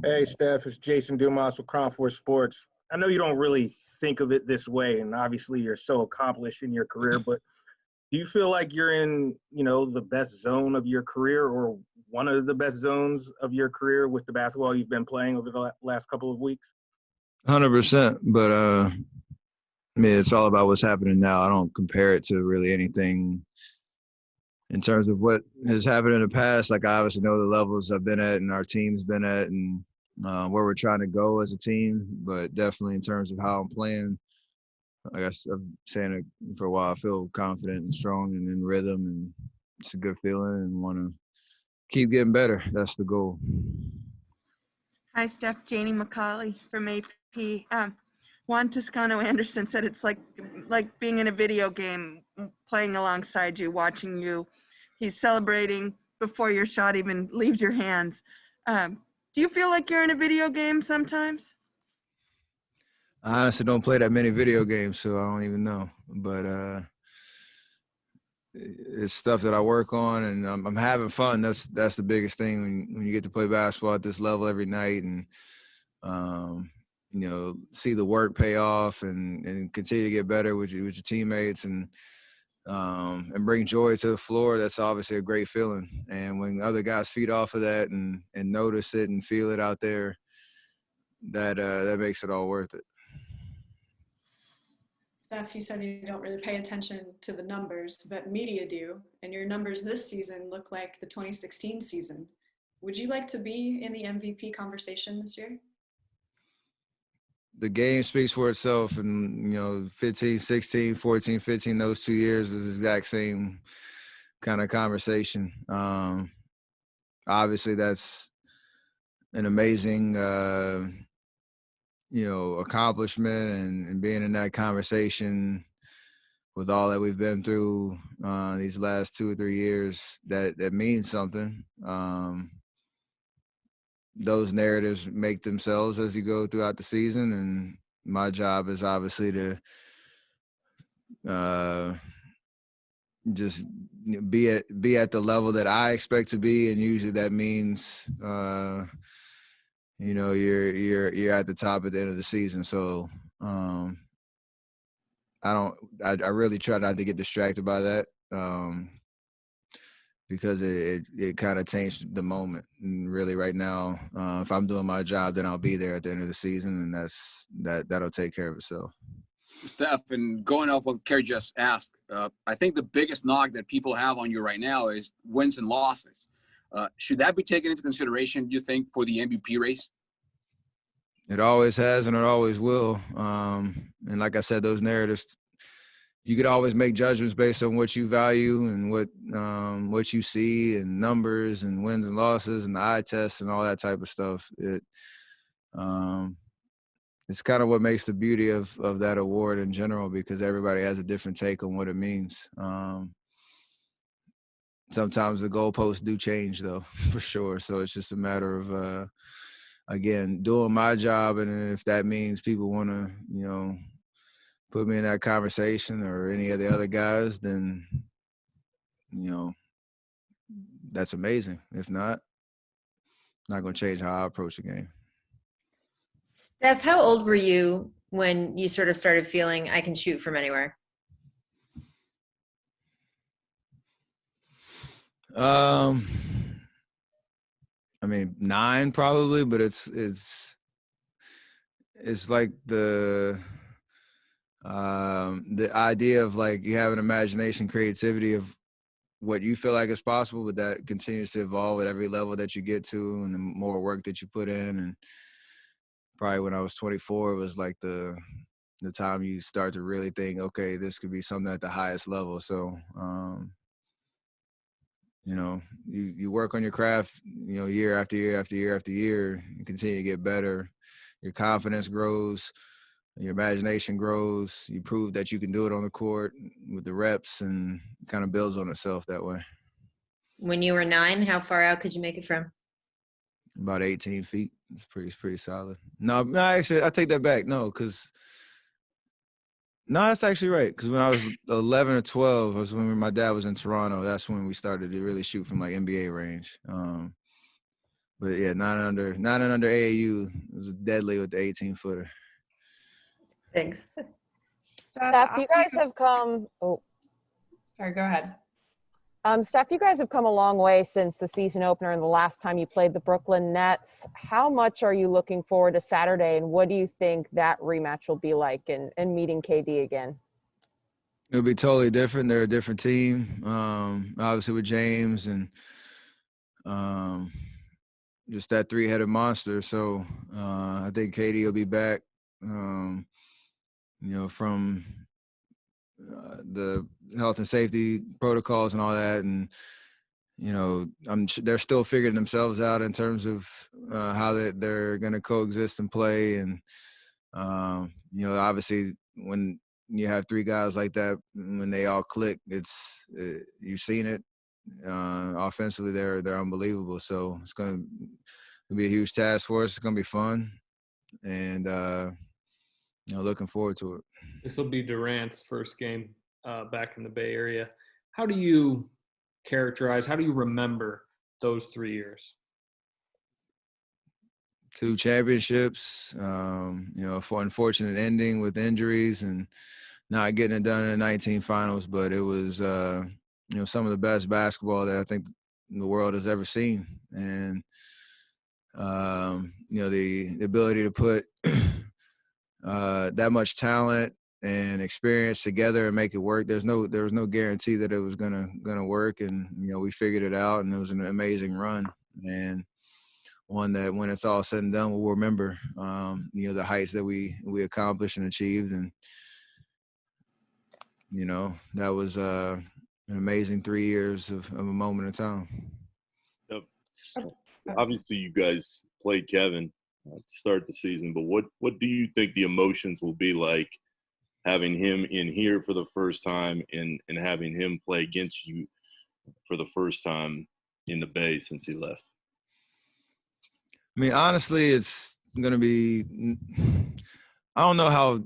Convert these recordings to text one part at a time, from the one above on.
Hey, Steph, it's Jason Dumas with Crown Force Sports. I know you don't really think of it this way, and obviously you're so accomplished in your career, but do you feel like you're in, the best zone of your career or one of the best zones of your career with the basketball you've been playing over the last couple of weeks? 100%. But, it's all about what's happening now. I don't compare it to really anything in terms of what has happened in the past. Like, I obviously know the levels I've been at and our team's been at and where we're trying to go as a team. But definitely in terms of how I'm playing, like I've saying it for a while, I feel confident and strong and in rhythm, and it's a good feeling and want to keep getting better. That's the goal. Hi, Steph. Janie McCauley from AP. Juan Toscano Anderson said it's like being in a video game, playing alongside you, watching you. He's celebrating before your shot even leaves your hands. Do you feel like you're in a video game sometimes? I honestly don't play that many video games, so I don't even know. But it's stuff that I work on, and I'm having fun. That's the biggest thing when you get to play basketball at this level every night, and see the work pay off, and continue to get better with your teammates, and bring joy to the floor. That's obviously a great feeling. And when other guys feed off of that and notice it and feel it out there, that makes it all worth it. Steph, you said you don't really pay attention to the numbers, but media do, and your numbers this season look like the 2016 season. Would you like to be in the MVP conversation this year? The game speaks for itself, and 15, 16, 14, 15, those 2 years is the exact same kind of conversation. Obviously that's an amazing accomplishment, and being in that conversation with all that we've been through these last 2 or 3 years, that means something. Those narratives make themselves as you go throughout the season, and my job is obviously to just be at the level that I expect to be, and usually that means you're at the top at the end of the season. So I really try not to get distracted by that, because it kind of changed the moment. And really right now, if I'm doing my job, then I'll be there at the end of the season, and that'll take care of itself. Steph, and going off what Kerry just asked, I think the biggest knock that people have on you right now is wins and losses. Should that be taken into consideration, do you think, for the MVP race? It always has, and it always will. And like I said, those narratives, you could always make judgments based on what you value and what you see, and numbers and wins and losses and the eye test and all that type of stuff. It's kind of what makes the beauty of that award in general, because everybody has a different take on what it means. Sometimes the goalposts do change, though, for sure. So it's just a matter of, again, doing my job. And if that means people want to, put me in that conversation or any of the other guys, then, that's amazing. If not going to change how I approach the game. Steph, how old were you when you sort of started feeling I can shoot from anywhere? I mean, 9 probably, but it's like the idea of, like, you have an imagination, creativity of what you feel like is possible, but that continues to evolve at every level that you get to, and the more work that you put in. And probably when I was 24, it was like the time you start to really think, okay, this could be something at the highest level. So, you work on your craft, year after year after year after year, you continue to get better. Your confidence grows, your imagination grows. You prove that you can do it on the court with the reps, and it kind of builds on itself that way. When you were 9, how far out could you make it from? About 18 feet. It's pretty solid. No, actually, I take that back. No, that's actually right. Because when I was 11 or 12, was when my dad was in Toronto. That's when we started to really shoot from, like, NBA range. But yeah, not under AAU. It was deadly with the 18-footer. Thanks. Steph, you guys have come. Oh, Sorry, go ahead. Steph, you guys have come a long way since the season opener and the last time you played the Brooklyn Nets. How much are you looking forward to Saturday, and what do you think that rematch will be like and meeting KD again? It'll be totally different. They're a different team. Obviously with James and just that three-headed monster. So I think KD will be back. From the health and safety protocols and all that, and they're still figuring themselves out in terms of how they're going to coexist and play. And obviously when you have three guys like that, when they all click, you've seen it. Offensively, they're unbelievable. So it's going to be a huge task for us. It's going to be fun, and looking forward to it. This will be Durant's first game back in the Bay Area. How do you remember those 3 years? 2 championships, for unfortunate ending with injuries and not getting it done in the 19 finals, but it was, some of the best basketball that I think the world has ever seen. And, the ability to put that much talent and experience together and make it work. There was no guarantee that it was gonna work, and we figured it out, and it was an amazing run, and one that when it's all said and done, we'll remember. The heights that we accomplished and achieved, and that was an amazing 3 years of a moment in time. Yep. Obviously, you guys played Kevin to start the season, but what do you think the emotions will be like having him in here for the first time and having him play against you for the first time in the Bay since he left? I mean, honestly, it's going to be – I don't know how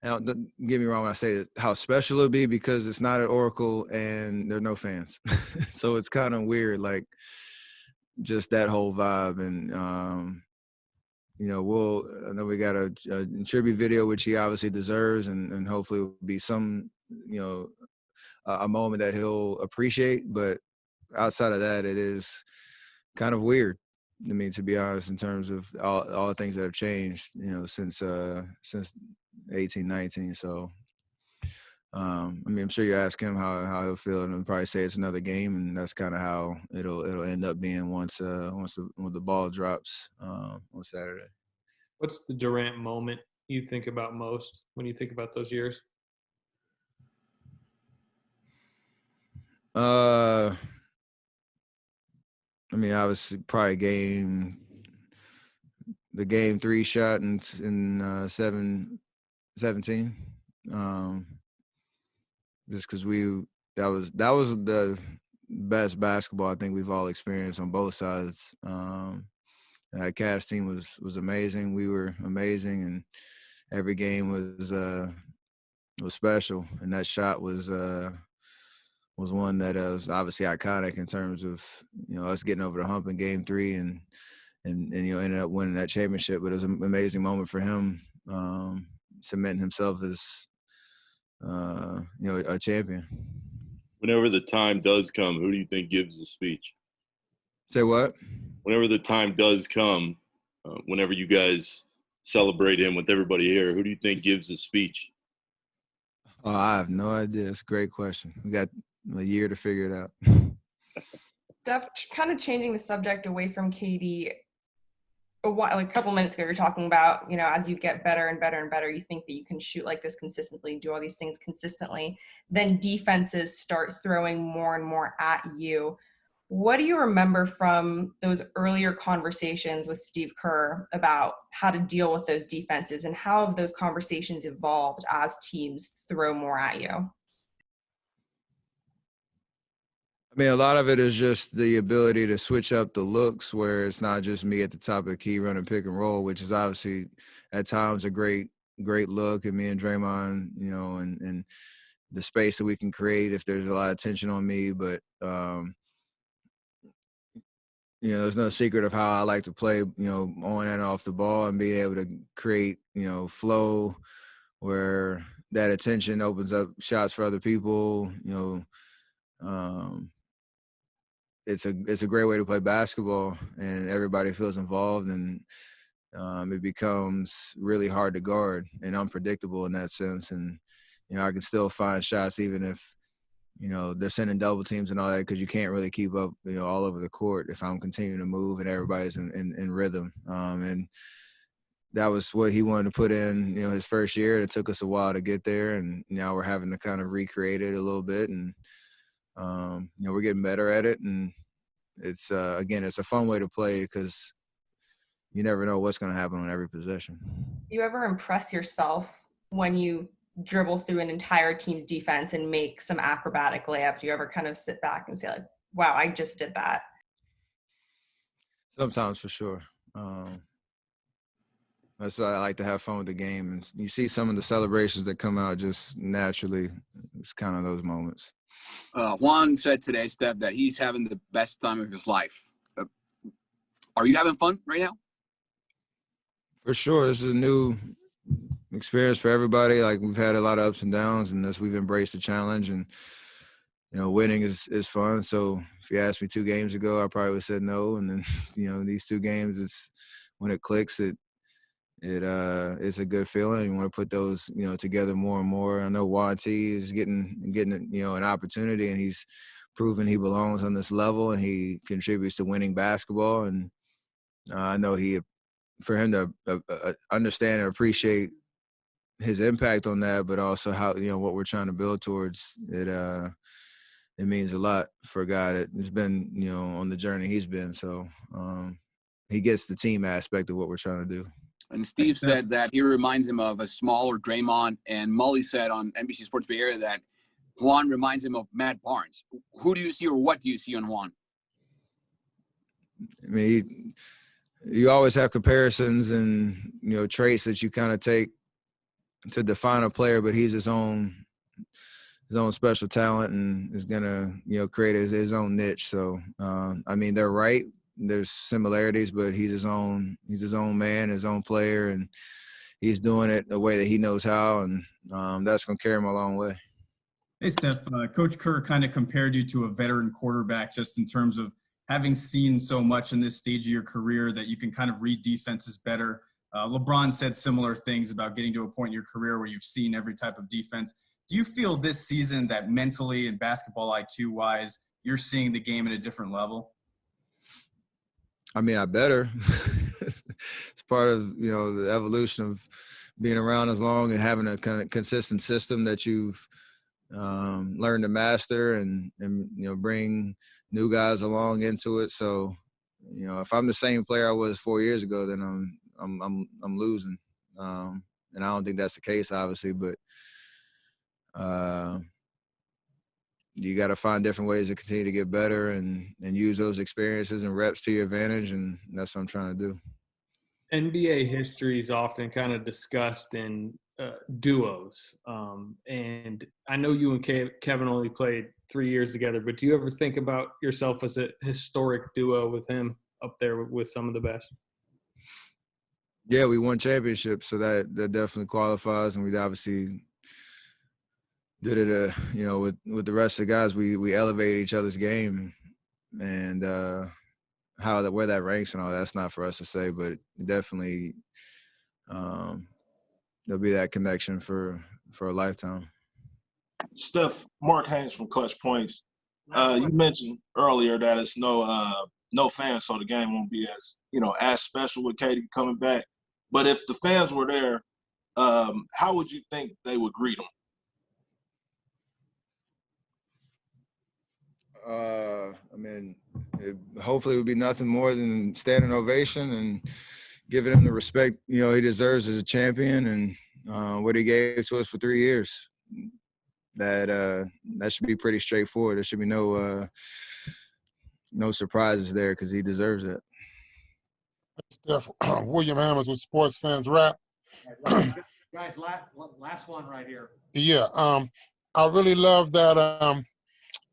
don't get me wrong when I say how special it'll be, because it's not at Oracle and there are no fans. So it's kind of weird, like just that whole vibe. And, I know we got a tribute video, which he obviously deserves, and hopefully it will be some, a moment that he'll appreciate. But outside of that, it is kind of weird. I mean, to be honest, in terms of all the things that have changed, since 18-19. So, I'm sure you ask him how he'll feel, and he'll probably say it's another game, and that's kind of how it'll end up being once the ball drops on Saturday. What's the Durant moment you think about most when you think about those years? Obviously, probably the game 3 shot in 17. Just because that was the best basketball I think we've all experienced on both sides. That Cavs team was amazing. We were amazing, and every game was special. And that shot was one that was obviously iconic in terms of us getting over the hump in Game 3 and ended up winning that championship. But it was an amazing moment for him, cementing himself as a champion. Whenever the time does come, who do you think gives the speech? Say what? Whenever the time does come, whenever you guys celebrate him with everybody here, who do you think gives the speech? Oh, I have no idea. It's a great question. We got a year to figure it out. Steph, kind of changing the subject away from KD, a couple minutes ago, you're talking about, as you get better and better and better, you think that you can shoot like this consistently, do all these things consistently. Then defenses start throwing more and more at you. What do you remember from those earlier conversations with Steve Kerr about how to deal with those defenses, and how have those conversations evolved as teams throw more at you? I mean, a lot of it is just the ability to switch up the looks, where it's not just me at the top of the key running pick and roll, which is obviously at times a great look, and me and Draymond, and the space that we can create if there's a lot of tension on me. But, there's no secret of how I like to play, on and off the ball and being able to create, flow where that attention opens up shots for other people. It's a great way to play basketball, and everybody feels involved, and it becomes really hard to guard and unpredictable in that sense. And I can still find shots even if they're sending double teams and all that, because you can't really keep up all over the court if I'm continuing to move and everybody's in rhythm. And that was what he wanted to put in his first year. It took us a while to get there, and now we're having to kind of recreate it a little bit, and we're getting better at it. And it's again, it's a fun way to play because you never know what's going to happen on every possession. Do you ever impress yourself when you dribble through an entire team's defense and make some acrobatic layup? Do you ever kind of sit back and say, like, wow, I just did that? Sometimes, for sure. That's why I like to have fun with the game. And you see some of the celebrations that come out just naturally. It's kind of those moments. Juan said today, Steph, that he's having the best time of his life. Are you having fun right now? For sure. This is a new experience for everybody. Like, we've had a lot of ups and downs, and we've embraced the challenge. And, winning is fun. So if you asked me 2 games ago, I probably would have said no. And then, these 2 games, it's when it clicks, it's a good feeling. You want to put those, together more and more. I know Juan T is getting an opportunity, and he's proven he belongs on this level, and he contributes to winning basketball. And I know for him to understand and appreciate his impact on that, but also how, what we're trying to build towards it, it means a lot for a guy that has been, on the journey he's been. So he gets the team aspect of what we're trying to do. And Steve said that he reminds him of a smaller Draymond, and Mully said on NBC Sports Bay Area that Juan reminds him of Matt Barnes. Who do you see, or what do you see on Juan? I mean, you always have comparisons and, traits that you kind of take to define a player, but he's his own special talent and is going to, create his own niche. So, I mean, they're right. There's similarities, but he's his own man, his own player, and he's doing it the way that he knows how, and that's going to carry him a long way. Hey, Steph, Coach Kerr kind of compared you to a veteran quarterback just in terms of having seen so much in this stage of your career that you can kind of read defenses better. LeBron said similar things about getting to a point in your career where you've seen every type of defense. Do you feel this season that mentally and basketball IQ-wise, you're seeing the game at a different level? I mean, I better. It's part of, the evolution of being around as long and having a kind of consistent system that you've learned to master and bring new guys along into it. So, if I'm the same player I was 4 years ago, then I'm losing. And I don't think that's the case, obviously, but you got to find different ways to continue to get better and use those experiences and reps to your advantage, and that's what I'm trying to do. NBA history is often kind of discussed in duos, and I know you and Kevin only played 3 years together, but do you ever think about yourself as a historic duo with him up there with some of the best? Yeah, we won championships, so that definitely qualifies, and we obviously did it, with the rest of the guys. We elevated each other's game, and where that ranks and all that's not for us to say, but definitely there'll be that connection for a lifetime. Steph, Mark Haynes from Clutch Points. You mentioned earlier that it's no fans, so the game won't be as special with Katie coming back. But if the fans were there, how would you think they would greet him? I mean, hopefully it would be nothing more than standing ovation and giving him the respect, he deserves as a champion, and what he gave to us for 3 years. That should be pretty straightforward. There should be no surprises there because he deserves it. Steph, William Hammers with Sports Fans Rap. Guys, last one right here. Yeah, I really love that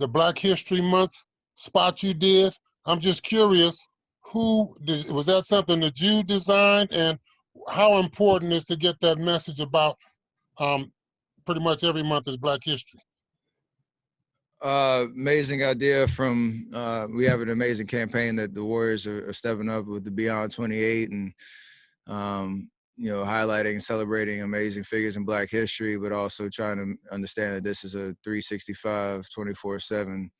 the Black History Month spot you did. I'm just curious, Was that something that you designed, and how important is to get that message about pretty much every month is Black History? Amazing idea from we have an amazing campaign that the Warriors are stepping up with the Beyond 28 and highlighting and celebrating amazing figures in Black history, but also trying to understand that this is a 365 24/7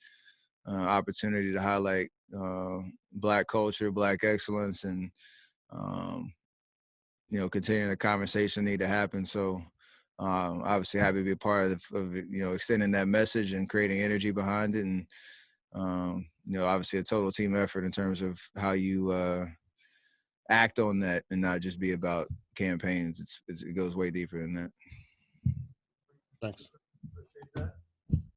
opportunity to highlight Black culture, Black excellence, and continuing the conversation need to happen. So obviously happy to be a part of extending that message and creating energy behind it. And, obviously a total team effort in terms of how you act on that and not just be about campaigns. It goes way deeper than that. Thanks.